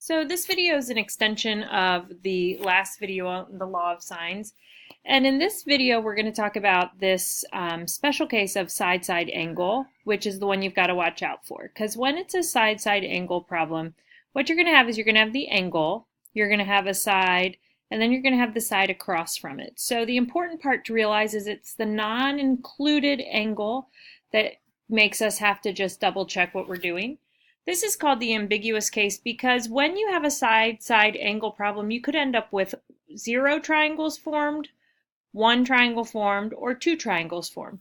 So this video is an extension of the last video on the law of sines. And in this video, we're going to talk about this special case of side-side angle, which is the one you've got to watch out for. Because when it's a side-side angle problem, what you're going to have is you're going to have the angle, you're going to have a side, and then you're going to have the side across from it. So the important part to realize is it's the non-included angle that makes us have to just double check what we're doing. This is called the ambiguous case because when you have a side-side angle problem, you could end up with 0 triangles formed, 1 triangle formed, or 2 triangles formed.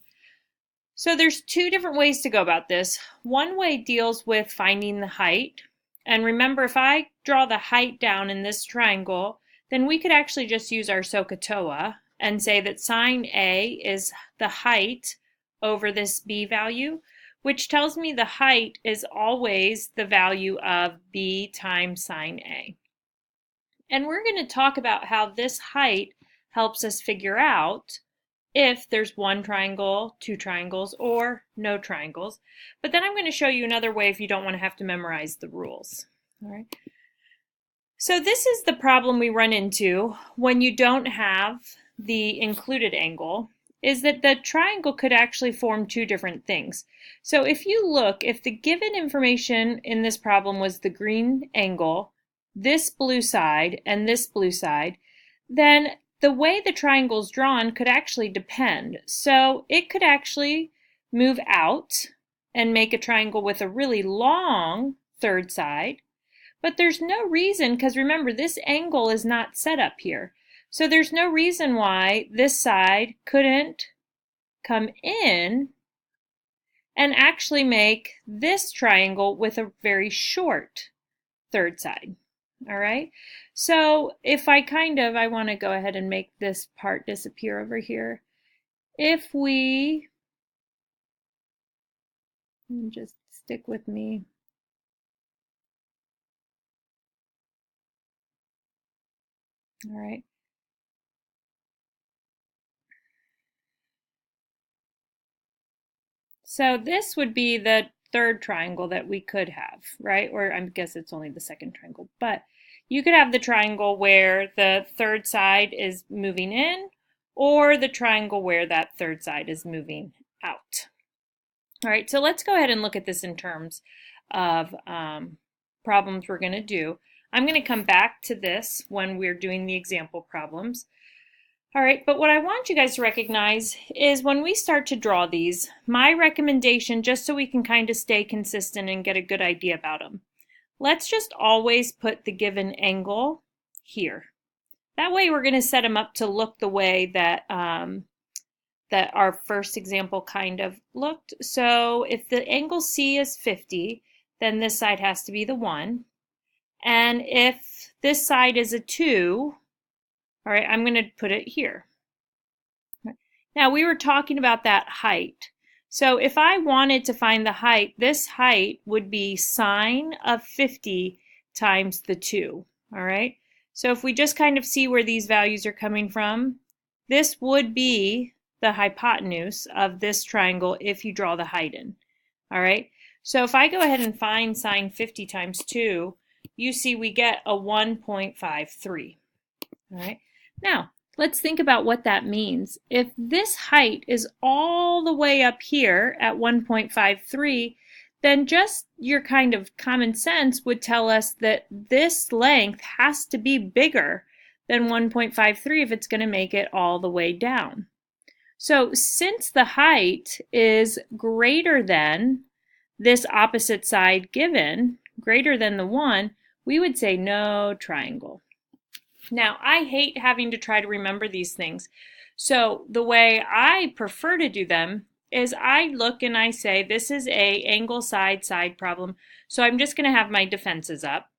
So there's 2 different ways to go about this. One way deals with finding the height. And remember, if I draw the height down in this triangle, then we could actually just use our SOHCAHTOA and say that sine A is the height over this B value, which tells me the height is always the value of B times sine A. And we're going to talk about how this height helps us figure out if there's 1 triangle, 2 triangles, or no triangles. But then I'm going to show you another way if you don't want to have to memorize the rules. All right. So this is the problem we run into when you don't have the included angle, is that the triangle could actually form 2 different things. So if you look, if the given information in this problem was the green angle, this blue side, and this blue side, then the way the triangle is drawn could actually depend. So it could actually move out and make a triangle with a really long third side, but there's no reason, because remember, this angle is not set up here. So there's no reason why this side couldn't come in and actually make this triangle with a very short third side. All right. So if I want to go ahead and make this part disappear over here. If we, just stick with me. All right. So this would be the third triangle that we could have, right? Or I guess it's only the second triangle, but you could have the triangle where the third side is moving in, or the triangle where that third side is moving out. All right, so let's go ahead and look at this in terms of problems we're going to do. I'm going to come back to this when we're doing the example problems. All right, but what I want you guys to recognize is when we start to draw these, my recommendation, just so we can kind of stay consistent and get a good idea about them, let's just always put the given angle here. That way we're going to set them up to look the way that, that our first example kind of looked. So if the angle C is 50, then this side has to be the 1. And if this side is a 2, all right, I'm going to put it here. Now, we were talking about that height. So if I wanted to find the height, this height would be sine of 50 times the 2. All right. So if we just kind of see where these values are coming from, this would be the hypotenuse of this triangle if you draw the height in. All right. So if I go ahead and find sine 50 times 2, you see we get a 1.53. All right. Now, let's think about what that means. If this height is all the way up here at 1.53, then just your kind of common sense would tell us that this length has to be bigger than 1.53 if it's going to make it all the way down. So since the height is greater than this opposite side given, greater than the 1, we would say no triangle. Now, I hate having to try to remember these things. So the way I prefer to do them is I look and I say, this is a angle side problem. So I'm just going to have my defenses up.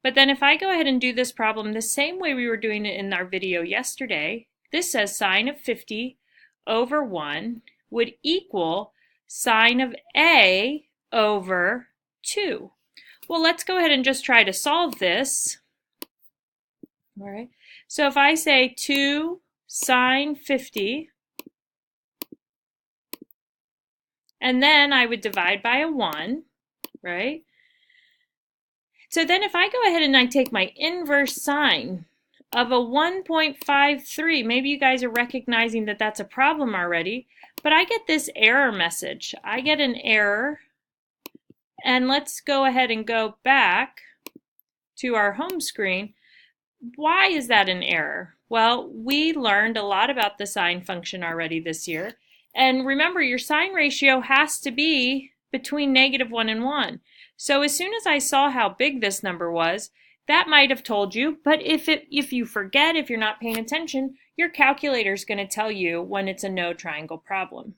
But then if I go ahead and do this problem the same way we were doing it in our video yesterday, this says sine of 50 over 1 would equal sine of A over 2. Well, let's go ahead and just try to solve this. All right, so if I say 2 sine 50, and then I would divide by a 1, right? So then if I go ahead and I take my inverse sine of a 1.53, maybe you guys are recognizing that that's a problem already, but I get this error message. I get an error, and let's go ahead and go back to our home screen. Why is that an error? Well, we learned a lot about the sine function already this year. And remember, your sine ratio has to be between -1 and 1. So as soon as I saw how big this number was, that might have told you, but if you forget, if you're not paying attention, your calculator is going to tell you when it's a no triangle problem.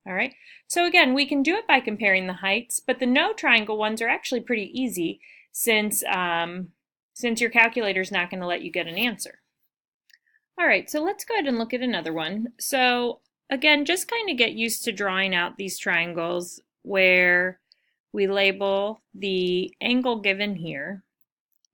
All right, so again, we can do it by comparing the heights, but the no triangle ones are actually pretty easy since your calculator is not going to let you get an answer. All right, so let's go ahead and look at another one. So again, just kind of get used to drawing out these triangles where we label the angle given here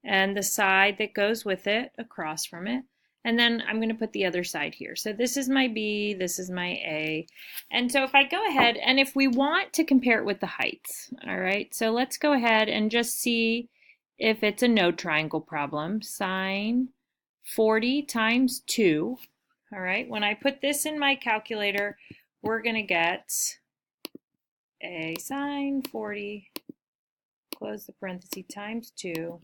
and the side that goes with it across from it. And then I'm going to put the other side here. So this is my B, this is my A. And so if I go ahead, and if we want to compare it with the heights, all right, so let's go ahead and just see if it's a no triangle problem. Sine 40 times 2. All right, when I put this in my calculator, we're going to get a sine 40, close the parenthesis, times 2.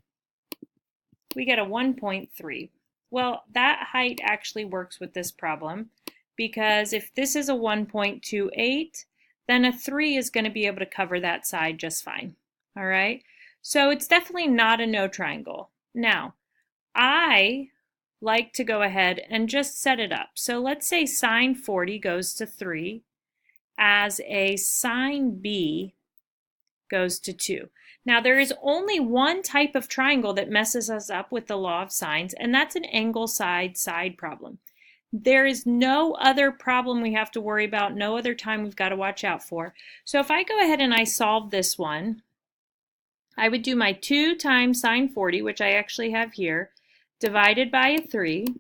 We get a 1.3. Well, that height actually works with this problem because if this is a 1.28, then a 3 is going to be able to cover that side just fine. All right, so it's definitely not a no triangle. Now, I like to go ahead and just set it up. So let's say sine 40 goes to 3 as a sine B goes to 2. Now there is only one type of triangle that messes us up with the law of sines, and that's an angle side problem. There is no other problem we have to worry about, no other time we've got to watch out for. So if I go ahead and I solve this one, I would do my 2 times sine 40, which I actually have here, divided by a 3,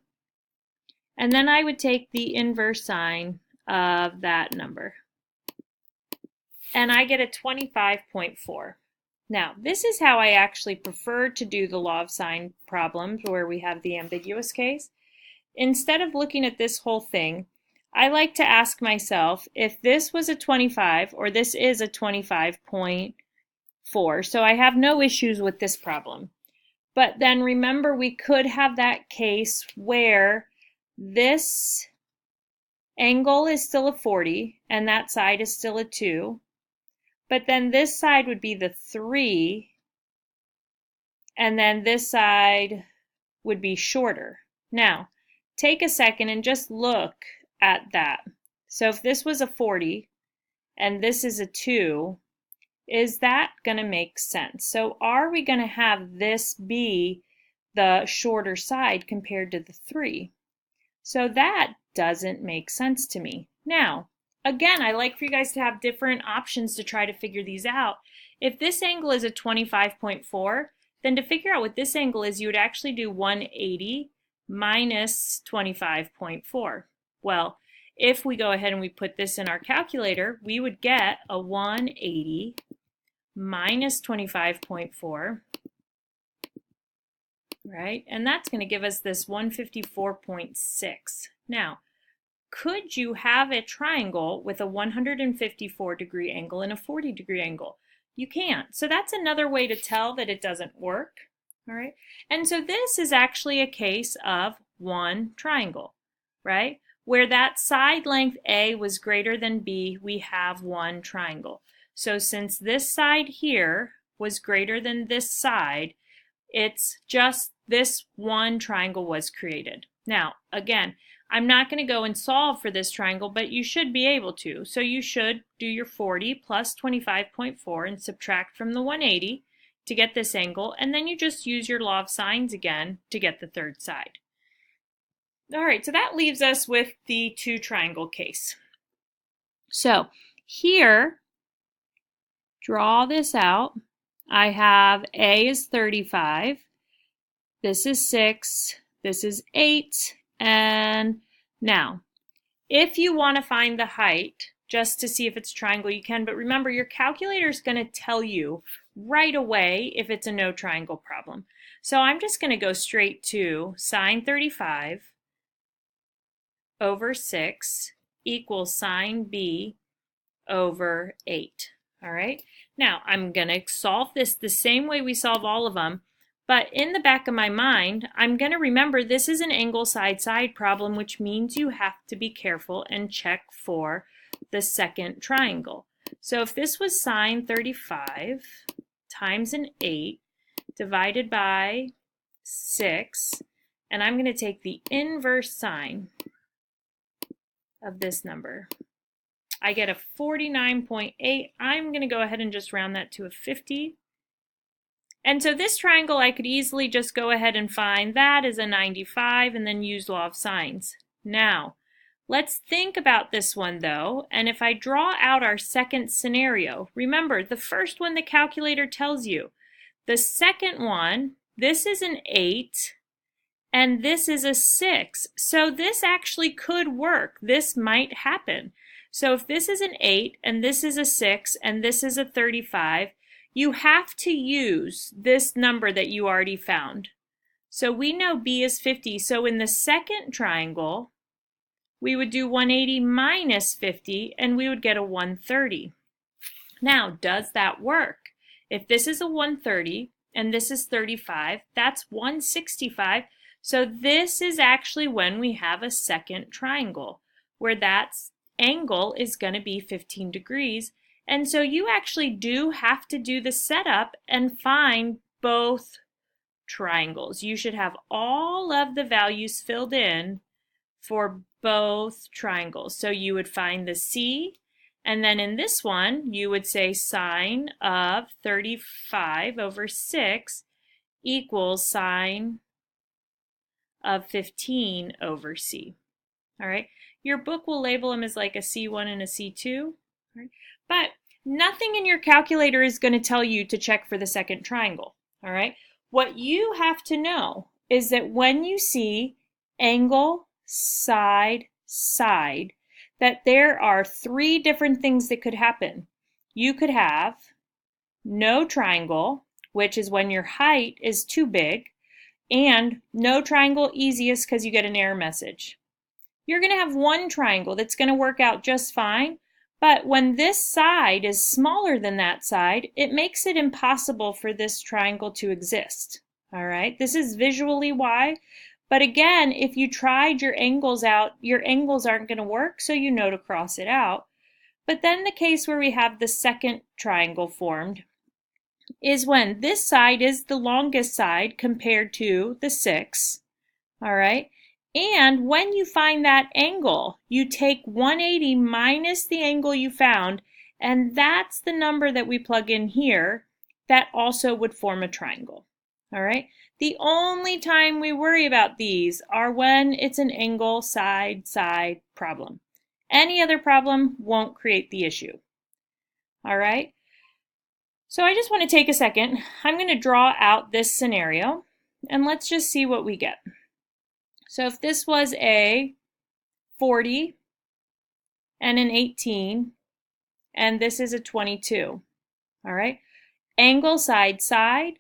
and then I would take the inverse sine of that number. And I get a 25.4. Now, this is how I actually prefer to do the law of sine problems where we have the ambiguous case. Instead of looking at this whole thing, I like to ask myself if this was a 25 or this is a 25.4. So I have no issues with this problem. But then remember, we could have that case where this angle is still a 40 and that side is still a 2. But then this side would be the 3, and then this side would be shorter. Now, take a second and just look at that. So if this was a 40 and this is a 2, is that going to make sense? So are we going to have this be the shorter side compared to the 3? So that doesn't make sense to me. Now, again, I like for you guys to have different options to try to figure these out. If this angle is a 25.4, then to figure out what this angle is, you would actually do 180 minus 25.4. Well, if we go ahead and we put this in our calculator, we would get a 180 minus 25.4, right? And that's going to give us this 154.6. Now, could you have a triangle with a 154-degree angle and a 40-degree angle? You can't. So that's another way to tell that it doesn't work. All right. And so this is actually a case of one triangle, right? Where that side length A was greater than B, we have one triangle. So since this side here was greater than this side, it's just this one triangle was created. Now, again, I'm not going to go and solve for this triangle, but you should be able to. So you should do your 40 plus 25.4 and subtract from the 180 to get this angle, and then you just use your law of sines again to get the third side. All right, so that leaves us with the two triangle case. So here, draw this out. I have A is 35, this is 6, this is 8, and now, if you want to find the height, just to see if it's a triangle, you can, but remember, your calculator is going to tell you right away if it's a no triangle problem. So I'm just going to go straight to sine 35 over 6 equals sine b over 8. All right. Now I'm going to solve this the same way we solve all of them, but in the back of my mind, I'm going to remember this is an angle side-side problem, which means you have to be careful and check for the second triangle. So if this was sine 35 times an 8 divided by 6, and I'm going to take the inverse sine of this number, I get a 49.8. I'm going to go ahead and just round that to a 50. And so this triangle, I could easily just go ahead and find that is a 95 and then use law of sines. Now, let's think about this one though, and if I draw out our second scenario, remember the first one the calculator tells you. The second one, this is an 8 and this is a 6. So this actually could work. This might happen. So if this is an 8 and this is a 6 and this is a 35, you have to use this number that you already found. So we know B is 50. So in the second triangle, we would do 180 minus 50 and we would get a 130. Now, does that work? If this is a 130 and this is 35, that's 165. So this is actually when we have a second triangle where that angle is going to be 15 degrees. And so you actually do have to do the setup and find both triangles. You should have all of the values filled in for both triangles. So you would find the C, and then in this one, you would say sine of 35 over 6 equals sine of 15 over C. All right. Your book will label them as like a C1 and a C2. Right? But nothing in your calculator is going to tell you to check for the second triangle. All right. What you have to know is that when you see angle, side, side, that there are 3 different things that could happen. You could have no triangle, which is when your height is too big, and no triangle easiest because you get an error message. You're going to have one triangle that's going to work out just fine, but when this side is smaller than that side, it makes it impossible for this triangle to exist. All right, this is visually why, but again, if you tried your angles out, your angles aren't going to work, so you know to cross it out. But then the case where we have the second triangle formed is when this side is the longest side compared to the 6, all right? And when you find that angle, you take 180 minus the angle you found, and that's the number that we plug in here that also would form a triangle. All right? The only time we worry about these are when it's an angle side side problem. Any other problem won't create the issue. All right? So I just want to take a second. I'm going to draw out this scenario, and let's just see what we get. So if this was a 40 and an 18, and this is a 22, all right? Angle side, side.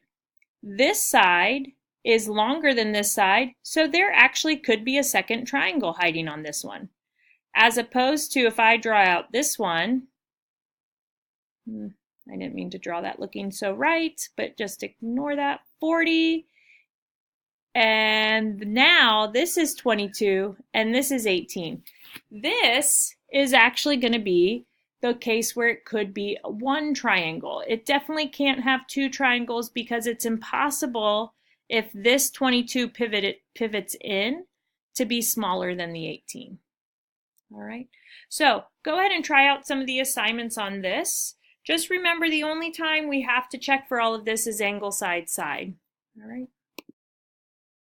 This side is longer than this side, so there actually could be a second triangle hiding on this one. As opposed to if I draw out this one, I didn't mean to draw that looking so right, but just ignore that, 40. And now this is 22 and this is 18. This is actually going to be the case where it could be one triangle. It definitely can't have 2 triangles because it's impossible if this 22 pivots in to be smaller than the 18. All right. So go ahead and try out some of the assignments on this. Just remember the only time we have to check for all of this is angle side side. All right.